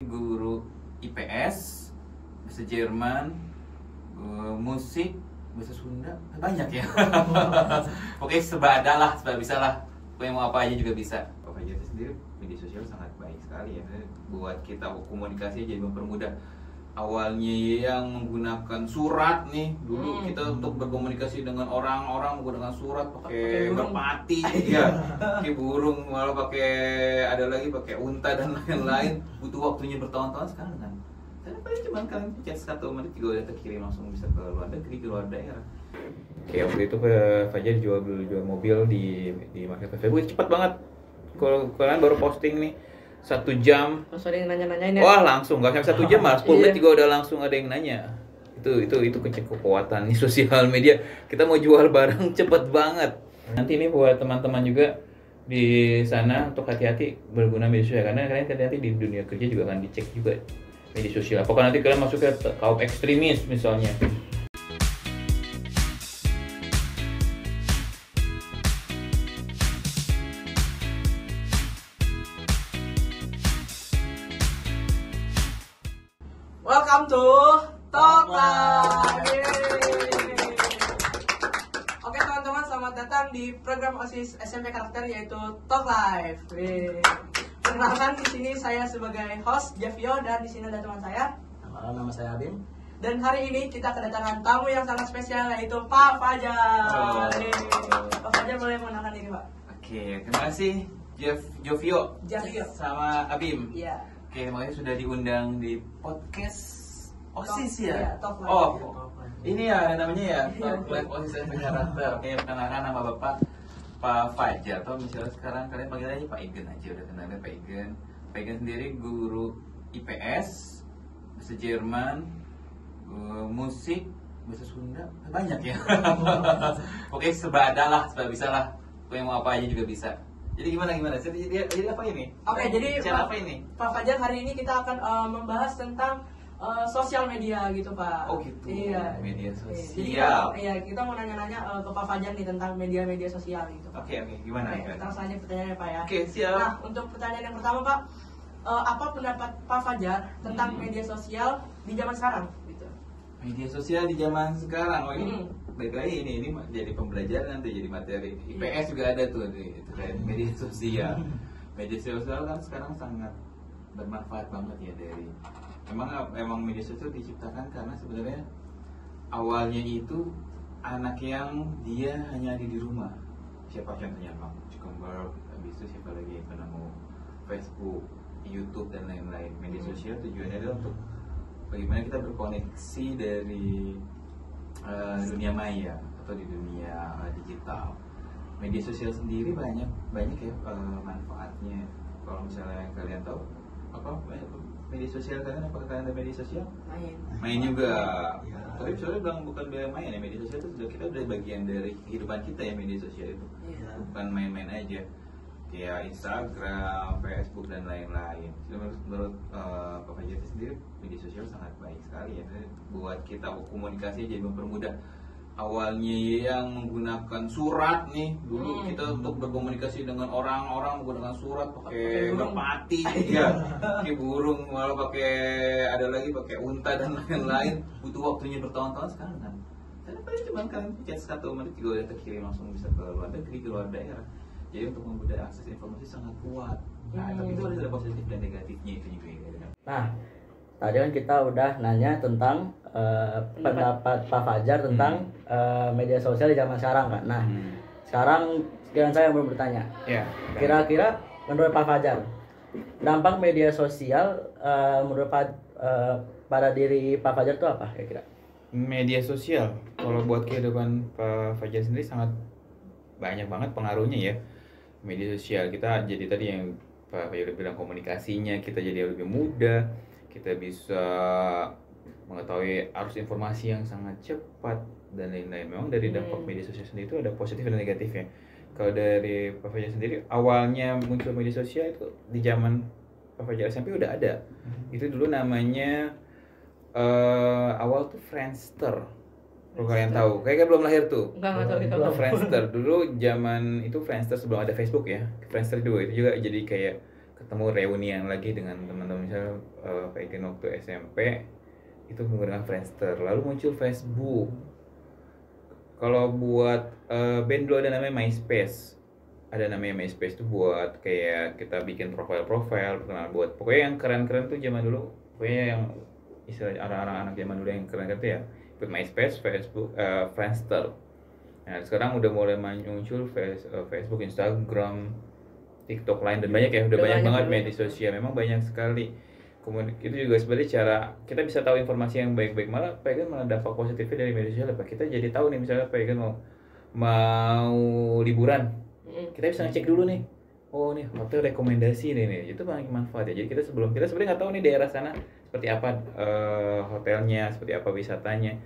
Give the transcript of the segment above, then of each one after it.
Guru IPS, bahasa Jerman, musik, bahasa Sunda, banyak ya. Oke, sebada lah, sebab bisa lah. Pokoknya mau apa aja juga bisa. Pak Fajar sendiri media sosial sangat baik sekali ya, buat kita komunikasi jadi mempermudah. Awalnya yang menggunakan surat nih, dulu kita untuk berkomunikasi dengan orang-orang menggunakan surat pakai merpati, ya, pakai burung, malah pakai ada lagi pakai unta dan lain-lain, butuh waktunya bertahun-tahun. Sekarang kan, paling cuma kalian chat 1 menit juga udah terkirim langsung bisa ke luar negeri, ke luar daerah. Kayak waktu itu Fajar jual mobil di marketplace Facebook, cepat banget. Kalau kalian baru posting nih 1 jam, langsung ada yang nanya-nanyain ya? Wah langsung, gak sampai 1 jam malah 10 menit juga udah langsung ada yang nanya. Itu kekuatan di sosial media. Kita mau jual barang cepet banget. Nanti ini buat teman-teman juga di sana untuk hati-hati berguna media sosial, karena kalian hati-hati di dunia kerja juga akan dicek juga media sosial. Apakah nanti kalian masuk ke kaum ekstremis misalnya? Welcome to Talk Live. Oke teman-teman, selamat datang di program OSIS SMP Karakter yaitu Talk Live. Perkenalkan, di sini saya sebagai host Javio dan di sini ada teman saya. Nama saya Abim. Dan hari ini kita kedatangan tamu yang sangat spesial yaitu Pak Fajar. Pak Fajar boleh mengenalkan diri, Pak? Oke, terima kasih Javio sama Abim. Iya. Oke, terima kasih sudah diundang di podcast OSIS ya? Iya, Talk Live. Oh, ini ya namanya ya, Talk Live OSIS SMP Karakter. Oke, perkenalkan nama Bapak Pak Fajar. Atau misalnya sekarang kalian panggil aja Pak Igen aja, udah kenalnya Pak Igen. Pak Igen sendiri guru IPS, bahasa Jerman, musik, bahasa Sunda, banyak ya. Oke, sebada lah, sebab bisa lah. Pokoknya mau apa aja juga bisa. Jadi gimana? Jadi apa ini? Oke, jadi apa ini? Pak Fajar, hari ini kita akan membahas tentang sosial media gitu, Pak. Oh gitu. Iya. Media Jadi sosial. kita mau nanya-nanya ke Pak Fajar nih tentang media-media sosial gitu, Pak. Oke, gimana? Kita langsung aja pertanyaannya, Pak ya. Oke, siap. Nah, untuk pertanyaan yang pertama, Pak, apa pendapat Pak Fajar tentang media sosial di zaman sekarang? Gitu. Media sosial di zaman sekarang, oh ini baik lagi ini jadi pembelajaran nanti jadi materi IPS juga ada tuh itu kayak media sosial. Media sosial kan sekarang sangat bermanfaat banget ya dari emang media sosial diciptakan karena sebenarnya awalnya itu anak yang dia hanya ada di rumah. Siapa contohnya Mark Zuckerberg, habis itu siapa lagi yang penemu Facebook, YouTube dan lain-lain. Media sosial tujuannya adalah untuk bagaimana kita berkoneksi dari dunia maya atau di dunia digital. Media sosial sendiri banyak ya manfaatnya. Kalau misalnya kalian tahu apa media sosial kalian, apakah kalian ada media sosial? Main juga. Tapi soalnya bilang bukan main ya, media sosial itu kita udah bagian dari kehidupan kita ya, media sosial itu. Bukan main-main aja. Kayak Instagram, Facebook dan lain-lain. Menurut Pak Fajar sendiri media sosial sangat baik sekali ya, buat kita komunikasi jadi mempermudah. Awalnya yang menggunakan surat nih, dulu kita untuk berkomunikasi dengan orang-orang menggunakan surat pakai merpati, ya, pakai burung, malah pakai ada lagi pakai unta dan lain-lain, butuh waktunya bertahun-tahun. Sekarang kan, paling cuma kalian chat 1 menit juga udah terkirim langsung bisa ke luar negeri, ke luar daerah. Jadi untuk memudahkan akses informasi sangat kuat. Nah, tapi itu ada positif dan negatifnya itu juga ya. Nah, tadi kan kita udah nanya tentang pendapat Pak Fajar tentang media sosial di zaman sekarang kan. Nah, sekarang giliran saya yang belum bertanya. Ya. Kira-kira menurut Pak Fajar, dampak media sosial menurut pada diri Pak Fajar itu apa kira-kira? Media sosial, kalau buat kehidupan Pak Fajar sendiri sangat banyak banget pengaruhnya ya. Media sosial kita jadi tadi yang Pak Fajar bilang, komunikasinya kita jadi lebih mudah, kita bisa mengetahui arus informasi yang sangat cepat dan lain-lain. Memang dari dampak media sosial sendiri itu ada positif dan negatifnya. Kalau dari Pak Fajar sendiri, awalnya muncul media sosial itu di zaman Pak Fajar SMP udah ada. Itu dulu namanya awal tuh Friendster. Kalau kalian tahu, kayaknya belum lahir tuh. Enggak tahu itu. Friendster dulu zaman itu, Friendster sebelum ada Facebook ya. Friendster juga itu juga jadi kayak ketemu reunian lagi dengan teman-teman, misalnya Paigen waktu SMP itu menggunakan Friendster, lalu muncul Facebook. Kalau buat band dulu ada namanya MySpace. Ada namanya MySpace tuh buat kayak kita bikin profil-profil, kenal buat pokoknya yang keren-keren tuh zaman dulu. Pokoknya yang istilah anak-anak zaman dulu yang keren-keren tuh ya ikut MySpace, Facebook, Friendster. Nah, sekarang udah mulai muncul Facebook, Instagram, TikTok lain dan banyak ya, udah banyak banget media sosial. Memang banyak sekali. Kemudian itu juga sebenarnya cara kita bisa tahu informasi yang baik-baik, malah Paigen malah dampak positifnya dari media sosial apa? Kita jadi tahu nih, misalnya Paigen mau liburan, kita bisa ngecek dulu nih, oh nih hotel rekomendasi nih, itu banyak manfaat ya. Jadi kita sebenarnya nggak tahu nih daerah sana seperti apa hotelnya, seperti apa wisatanya,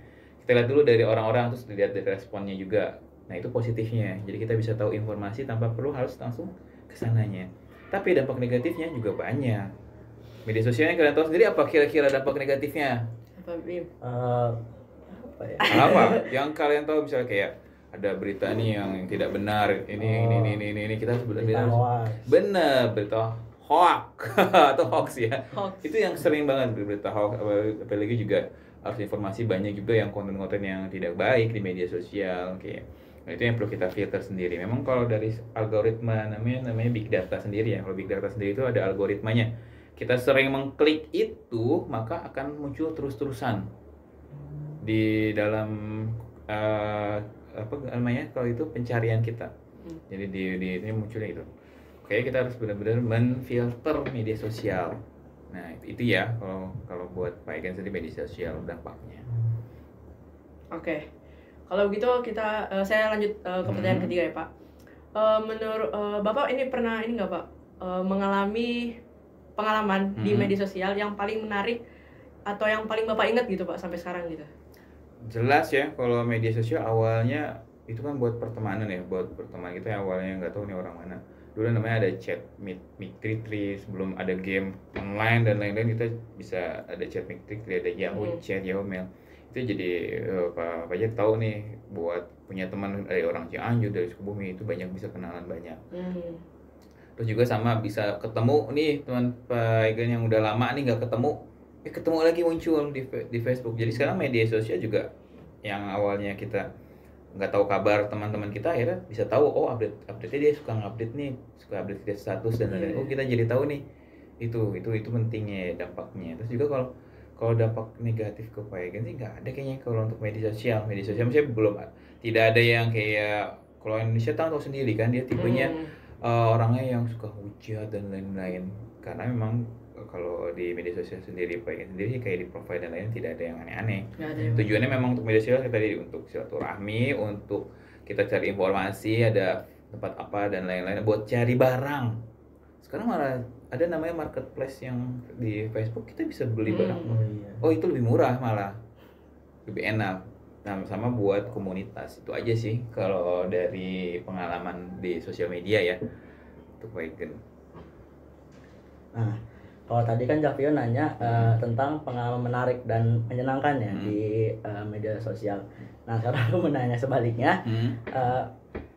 kita lihat dulu dari orang-orang, terus dilihat dari responnya juga. Nah itu positifnya, jadi kita bisa tahu informasi tanpa perlu harus langsung kesananya. Tapi dampak negatifnya juga banyak. Media sosialnya kalian tahu sendiri, apa kira-kira dampak negatifnya? Apa Bim? Apa ya? Apa? Yang kalian tahu misalnya kayak ada berita nih yang tidak benar, ini kita sebenarnya benar berita hoax atau hoax ya. Itu yang sering banget berita hoax, apalagi juga harus informasi banyak juga yang konten-konten yang tidak baik di media sosial kayak. Nah, itu yang perlu kita filter sendiri. Memang kalau dari algoritma namanya big data sendiri ya. Kalau big data sendiri itu ada algoritmanya. Kita sering mengklik itu, maka akan muncul terus-terusan di dalam apa namanya kalau itu pencarian kita. Jadi di ini munculnya itu. Oke, kita harus benar-benar menfilter media sosial. Nah, itu ya kalau buat Paigen sendiri media sosial dampaknya. Oke. Kalau begitu saya lanjut ke pertanyaan ketiga ya, Pak. Menurut Bapak ini pernah ini nggak, Pak? Mengalami pengalaman di media sosial yang paling menarik atau yang paling Bapak ingat gitu, Pak, sampai sekarang gitu? Jelas ya, kalau media sosial awalnya itu kan buat pertemanan ya, buat pertemanan kita yang awalnya nggak tahu nih orang mana. Dulu namanya ada chat Miktri, sebelum ada game online dan lain-lain, kita bisa ada chat Miktri, ada Yahoo Chat, Yahoo Mail. Itu jadi apa aja tahu nih, buat punya teman dari orang Cianjur, dari Sukabumi, itu banyak bisa kenalan banyak. Terus juga sama bisa ketemu nih teman Paigen yang udah lama nih nggak ketemu lagi muncul di Facebook. Jadi sekarang media sosial juga yang awalnya kita nggak tahu kabar teman-teman kita, akhirnya bisa tahu, oh update-nya dia suka update status dan lain-lain. Oh, kita jadi tahu nih. Itu pentingnya dampaknya. Terus juga kalau dampak negatif ke Paigen sih nggak ada kayaknya kalau untuk media sosial. Media sosial misalnya tidak ada yang kayak kalau Indonesia tahu sendiri kan, dia tipenya orangnya yang suka hujat dan lain-lain. Karena memang kalau di media sosial sendiri Paigen sendiri kayak di profile dan lain tidak ada yang aneh-aneh. Tujuannya memang untuk media sosial tadi untuk silaturahmi, untuk kita cari informasi, ada tempat apa dan lain-lain, buat cari barang. Sekarang malah ada namanya marketplace yang di Facebook, kita bisa beli barang. Oh, itu lebih murah malah, lebih enak. Nah, sama buat komunitas. Itu aja sih kalau dari pengalaman di sosial media ya untuk Paigen. Nah, kalau tadi kan Javio nanya tentang pengalaman menarik dan menyenangkan ya di media sosial. Nah, sekarang aku menanya sebaliknya.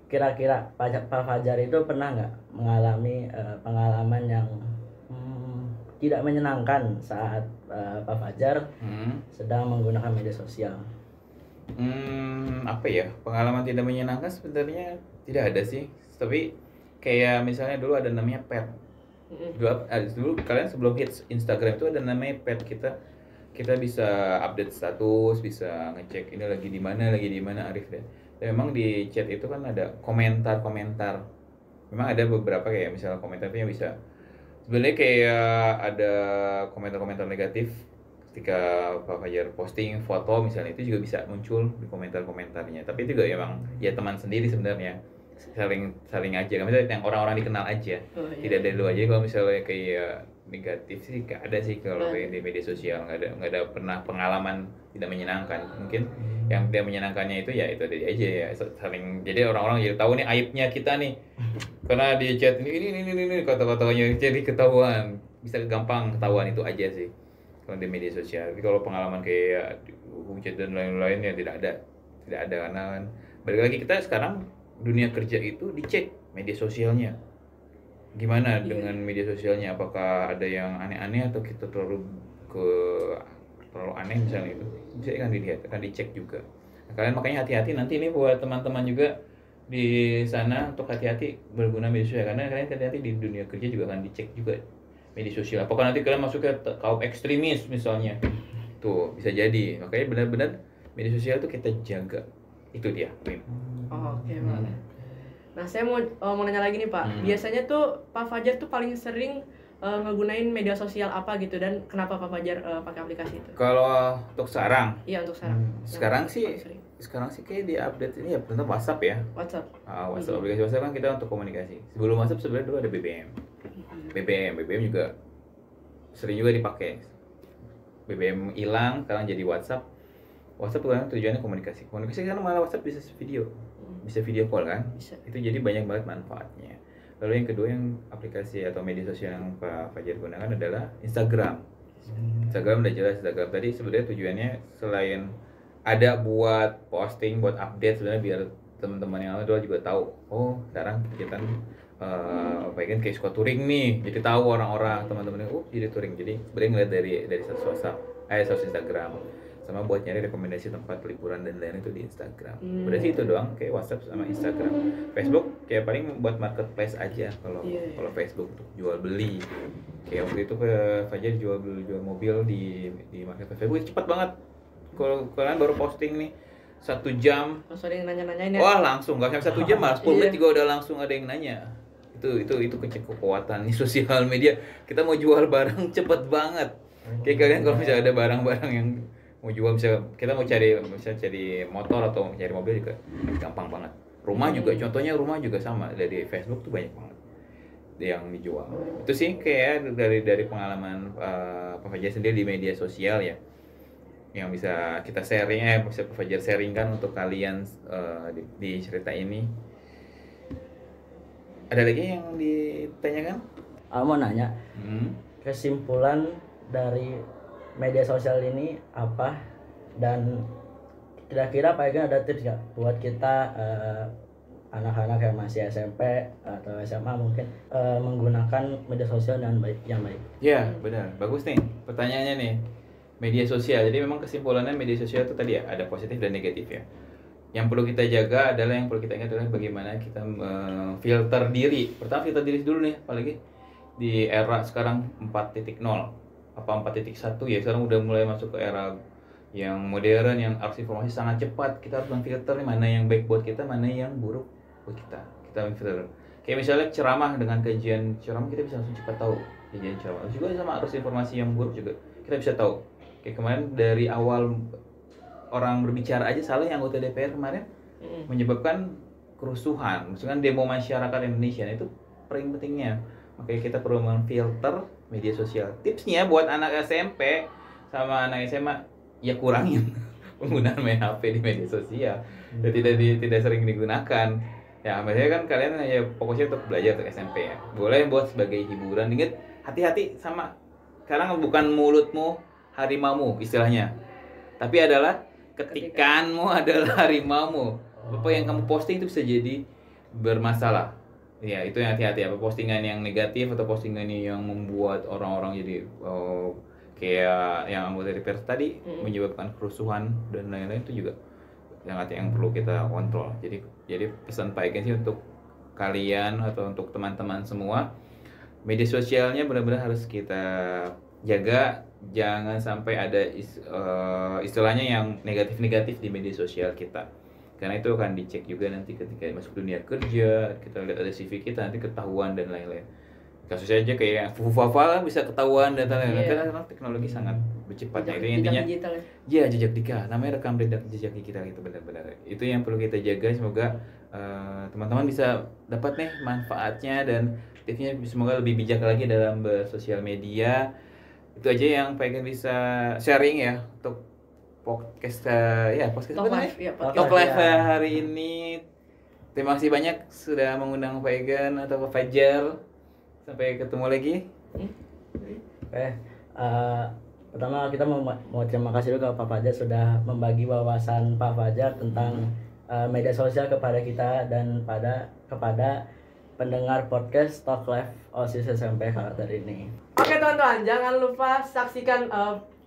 Kira-kira Pak Fajar itu pernah nggak mengalami pengalaman yang tidak menyenangkan saat Pak Fajar sedang menggunakan media sosial? Apa ya, pengalaman tidak menyenangkan sebenarnya tidak ada sih, tapi kayak misalnya dulu ada namanya pet. Dulu kalian sebelum hits Instagram itu ada namanya pet, kita bisa update status, bisa ngecek ini lagi di mana Arif deh. Dan memang di chat itu kan ada komentar. Memang ada beberapa kayak misalnya komentar itu yang bisa sebenarnya kayak ada komentar negatif. Ketika Pak Fajar posting foto misalnya, itu juga bisa muncul di komentarnya. Tapi itu juga emang ya teman sendiri sebenarnya, saling aja. Misalnya yang orang-orang dikenal aja, tidak dari luar aja. Kalau misalnya kayak negatif sih nggak ada sih kalau di media sosial, nggak ada pernah pengalaman tidak menyenangkan. Mungkin yang tidak menyenangkannya itu ya itu tadi aja ya, saling. Jadi orang-orang jadi tahu nih aibnya kita nih, karena di chat ini kata-katanya jadi ketahuan, bisa gampang ketahuan, itu aja sih kalau di media sosial. Tapi kalau pengalaman kayak hujat dan lain-lain ya tidak ada karena kan balik lagi kita sekarang dunia kerja itu dicek media sosialnya. gimana dengan media sosialnya? Apakah ada yang aneh-aneh atau kita terlalu aneh misalnya itu? Bisa kan dilihat, akan dicek juga. Nah, kalian makanya hati-hati nanti ini buat teman-teman juga di sana untuk hati-hati berguna media sosial, karena kalian hati-hati di dunia kerja juga akan dicek juga media sosial. Apakah nanti kalian masuk ke kaum ekstremis misalnya? Tuh bisa jadi. Makanya benar-benar media sosial tuh kita jaga. Itu dia. Oke, Pak. Nah, saya mau nanya lagi nih, Pak. Biasanya tuh Pak Fajar tuh paling sering ngegunain media sosial apa gitu, dan kenapa Pak Fajar pakai aplikasi itu? Kalau untuk sekarang? Iya, untuk sekarang. Sekarang sih kayak di update ini ya tentang WhatsApp ya. WhatsApp. WhatsApp, aplikasi WhatsApp kan kita untuk komunikasi. Sebelum WhatsApp sebenarnya dulu ada BBM juga sering juga dipakai. BBM hilang, sekarang jadi WhatsApp. WhatsApp kan tujuannya komunikasi kan, malah WhatsApp bisa video call kan. Bisa. Itu jadi banyak banget manfaatnya. Lalu yang kedua, yang aplikasi atau media sosial yang Pak Fajar gunakan adalah Instagram udah jelas. Instagram tadi sebenarnya tujuannya selain ada buat posting, buat update, sebenarnya biar teman-teman yang lain juga tahu, oh sekarang kegiatan bagian kayak suka touring nih, jadi tahu orang-orang teman-temannya jadi touring. Jadi sebenarnya ngeliat dari sosial Instagram, sama buat nyari rekomendasi tempat liburan dan lain itu di Instagram. Udah sih itu doang, kayak WhatsApp sama Instagram. Facebook kayak paling buat marketplace aja kalau Facebook untuk jual beli. Kayak waktu itu Fajar jual mobil di marketplace Facebook, cepat banget. Kalau kalian baru posting nih 1 jam, langsung ada yang nanya-nanyain ya? Wah langsung, nggak sampai 1 jam malah 10 menit juga udah langsung ada yang nanya. Itu kekuatan nih sosial media. Kita mau jual barang cepet banget. Kayak kalian kalau misalnya ada barang-barang yang mau jual, kita mau cari motor atau cari mobil juga gampang banget. Contohnya rumah juga sama, dari Facebook tuh banyak banget yang dijual. Itu sih kayak dari pengalaman Pak Fajar sendiri di media sosial ya, yang bisa kita sharing, bisa Pak Fajar sharingkan untuk kalian di cerita ini. Ada lagi yang ditanyakan? Mau nanya, kesimpulan dari media sosial ini apa, dan kira-kira Pak Egan ada tips nggak buat kita anak-anak yang masih SMP atau SMA mungkin menggunakan media sosial dengan yang baik? Ya benar, bagus nih pertanyaannya nih. Media sosial, jadi memang kesimpulannya media sosial itu tadi ya, ada positif dan negatif ya. Yang perlu kita jaga adalah, yang perlu kita ingat adalah bagaimana kita filter diri. Pertama filter diri dulu nih, apalagi di era sekarang 4.0 apa 4.1 ya, sekarang udah mulai masuk ke era yang modern, yang arus informasi sangat cepat. Kita harus memfilter nih mana yang baik buat kita, mana yang buruk buat kita. Kita memfilter. Kayak misalnya ceramah, dengan kajian ceramah kita bisa langsung cepat tahu kajian ceramah. Juga sama arus informasi yang buruk juga kita bisa tahu. Kayak kemarin dari awal orang berbicara aja salah, yang anggota DPR kemarin menyebabkan kerusuhan, misalkan demo masyarakat Indonesia. Itu paling pentingnya. Makanya kita perlu memfilter media sosial. Tipsnya buat anak SMP sama anak SMA, ya kurangin penggunaan main HP di media sosial. Dan tidak sering digunakan. Ya, maksudnya kan kalian ya fokusnya untuk belajar untuk SMP ya. Boleh buat sebagai hiburan. Ingat, hati-hati sama, sekarang bukan mulutmu harimaumu istilahnya, tapi adalah ketikanmu adalah harimaumu. Apa yang kamu posting itu bisa jadi bermasalah. Ya, itu yang hati-hati ya. Postingan yang negatif atau postingan yang membuat orang-orang jadi kayak yang anggota DPR tadi menyebabkan kerusuhan dan lain-lain, itu juga yang perlu kita kontrol. Jadi pesan Pak Egen sih untuk kalian atau untuk teman-teman semua, media sosialnya benar-benar harus kita jaga. Jangan sampai ada istilahnya yang negatif-negatif di media sosial kita, karena itu akan dicek juga nanti ketika masuk dunia kerja. Kita lihat ada CV kita nanti ketahuan dan lain-lain. Kasusnya aja kayak fufu-fafa bisa ketahuan dan lain-lain. Karena teknologi sangat bercepat. Itu intinya digital ya, jejak digital, namanya rekam jejak digital. Itu benar-benar itu yang perlu kita jaga. Semoga teman-teman bisa dapat nih manfaatnya dan tipsnya, semoga lebih bijak lagi dalam bersosial media. Itu aja yang pengen bisa sharing ya untuk podcast Talk Live ya, Talk Live hari ini. Terima kasih banyak sudah mengundang Pak Egan atau Pak Fajar. Sampai ketemu lagi. Pertama kita mau terima kasih dulu ke Pak Fajar sudah membagi wawasan Pak Fajar tentang media sosial kepada kita dan kepada pendengar podcast Talk Live OSIS SMP Karakter ini. Oke teman-teman, jangan lupa saksikan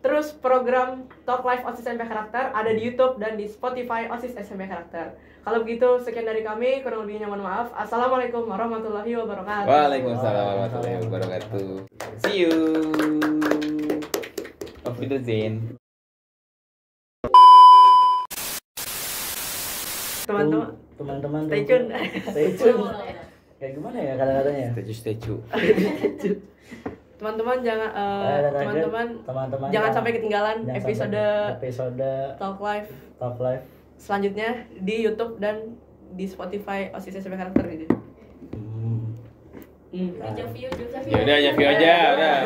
terus program Talk Live OSIS SMP Karakter ada di YouTube dan di Spotify OSIS SMP Karakter. Kalau begitu sekian dari kami, kurang lebihnya mohon maaf. Assalamualaikum warahmatullahi wabarakatuh. Waalaikumsalam warahmatullahi wabarakatuh. See you. Auf Wiedersehen. Teman-teman, Stay tune. Kayak gimana ya kata-katanya? Statue. Teman-teman jangan teman-teman jangan sampai ketinggalan episode Talk Live selanjutnya di YouTube dan di Spotify OSIS SMP Karakter gitu. Ya udah, ya view aja, udah.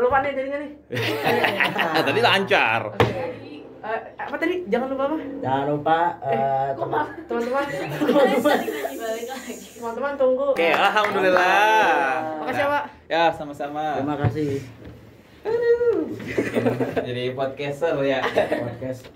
Lupa nih jadinya nih. Tadi lancar. Apa tadi? Jangan lupa apa? Jangan lupa Teman-teman tunggu. Oke, alhamdulillah. Makasih ya, Pak. Ya, sama-sama. terima kasih. Jadi podcaster ya. Podcast